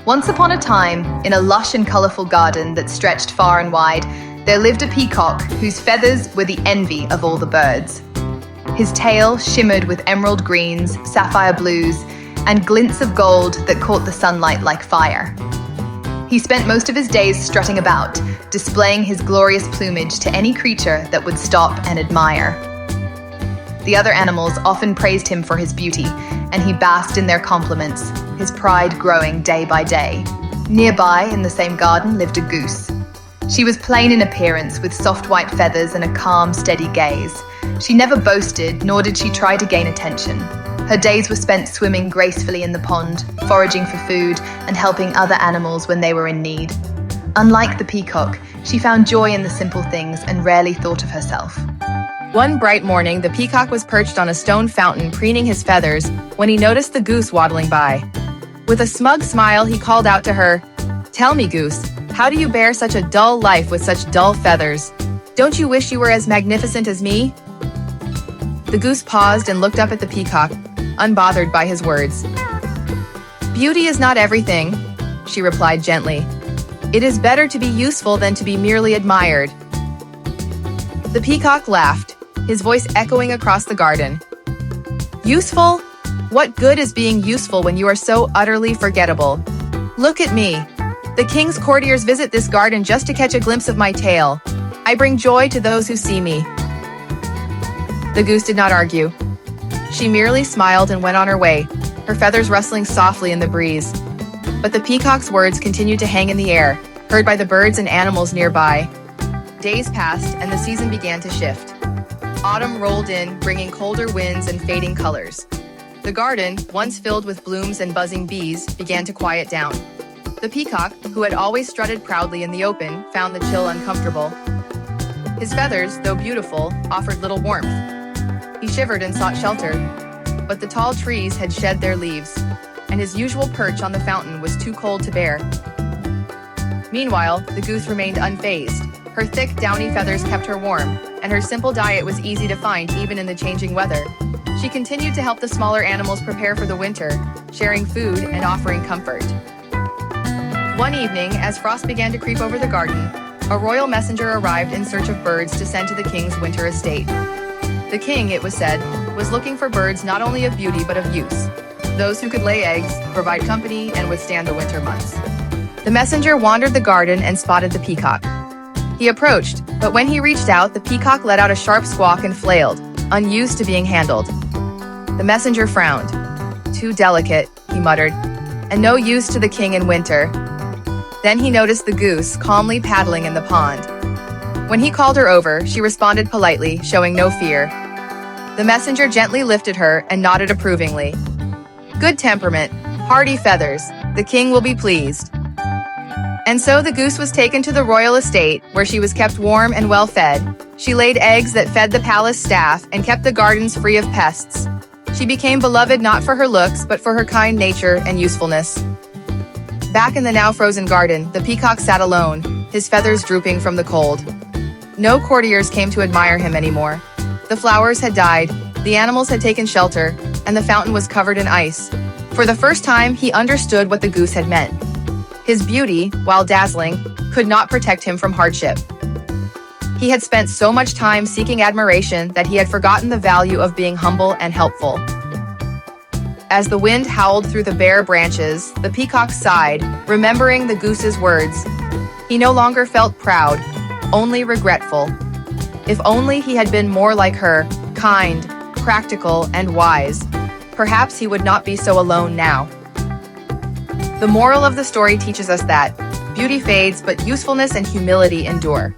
Once upon a time, in a lush and colourful garden that stretched far and wide, there lived a peacock whose feathers were the envy of all the birds. His tail shimmered with emerald greens, sapphire blues, and glints of gold that caught the sunlight like fire. He spent most of his days strutting about, displaying his glorious plumage to any creature that would stop and admire. The other animals often praised him for his beauty, and he basked in their compliments, his pride growing day by day. Nearby, in the same garden, lived a goose. She was plain in appearance, with soft white feathers and a calm, steady gaze. She never boasted, nor did she try to gain attention. Her days were spent swimming gracefully in the pond, foraging for food, and helping other animals when they were in need. Unlike the peacock, she found joy in the simple things and rarely thought of herself. One bright morning, the peacock was perched on a stone fountain preening his feathers when he noticed the goose waddling by. With a smug smile, he called out to her, "Tell me, Goose, how do you bear such a dull life with such dull feathers? Don't you wish you were as magnificent as me?" The goose paused and looked up at the peacock, unbothered by his words. "Beauty is not everything," she replied gently. "It is better to be useful than to be merely admired." The peacock laughed, his voice echoing across the garden. "Useful? What good is being useful when you are so utterly forgettable? Look at me. The king's courtiers visit this garden just to catch a glimpse of my tail. I bring joy to those who see me." The goose did not argue. She merely smiled and went on her way, her feathers rustling softly in the breeze. But the peacock's words continued to hang in the air, heard by the birds and animals nearby. Days passed, and the season began to shift. Autumn rolled in, bringing colder winds and fading colors. The garden, once filled with blooms and buzzing bees, began to quiet down. The peacock, who had always strutted proudly in the open, found the chill uncomfortable. His feathers, though beautiful, offered little warmth. He shivered and sought shelter, but the tall trees had shed their leaves, and his usual perch on the fountain was too cold to bear. Meanwhile, the goose remained unfazed. Her thick, downy feathers kept her warm, and her simple diet was easy to find even in the changing weather. She continued to help the smaller animals prepare for the winter, sharing food and offering comfort. One evening, as frost began to creep over the garden, a royal messenger arrived in search of birds to send to the king's winter estate. The king, it was said, was looking for birds not only of beauty but of use, those who could lay eggs, provide company, and withstand the winter months. The messenger wandered the garden and spotted the peacock. He approached, but when he reached out, the peacock let out a sharp squawk and flailed, unused to being handled. The messenger frowned. "Too delicate," he muttered, "and no use to the king in winter." Then he noticed the goose calmly paddling in the pond. When he called her over, she responded politely, showing no fear. The messenger gently lifted her and nodded approvingly. "Good temperament, hardy feathers, the king will be pleased." And so the goose was taken to the royal estate, where she was kept warm and well fed. She laid eggs that fed the palace staff and kept the gardens free of pests. She became beloved not for her looks, but for her kind nature and usefulness. Back in the now frozen garden, the peacock sat alone, his feathers drooping from the cold. No courtiers came to admire him anymore. The flowers had died, the animals had taken shelter, and the fountain was covered in ice. For the first time, he understood what the goose had meant. His beauty, while dazzling, could not protect him from hardship. He had spent so much time seeking admiration that he had forgotten the value of being humble and helpful. As the wind howled through the bare branches, the peacock sighed, remembering the goose's words. He no longer felt proud, only regretful. If only he had been more like her, kind, practical, and wise. Perhaps he would not be so alone now. The moral of the story teaches us that beauty fades, but usefulness and humility endure.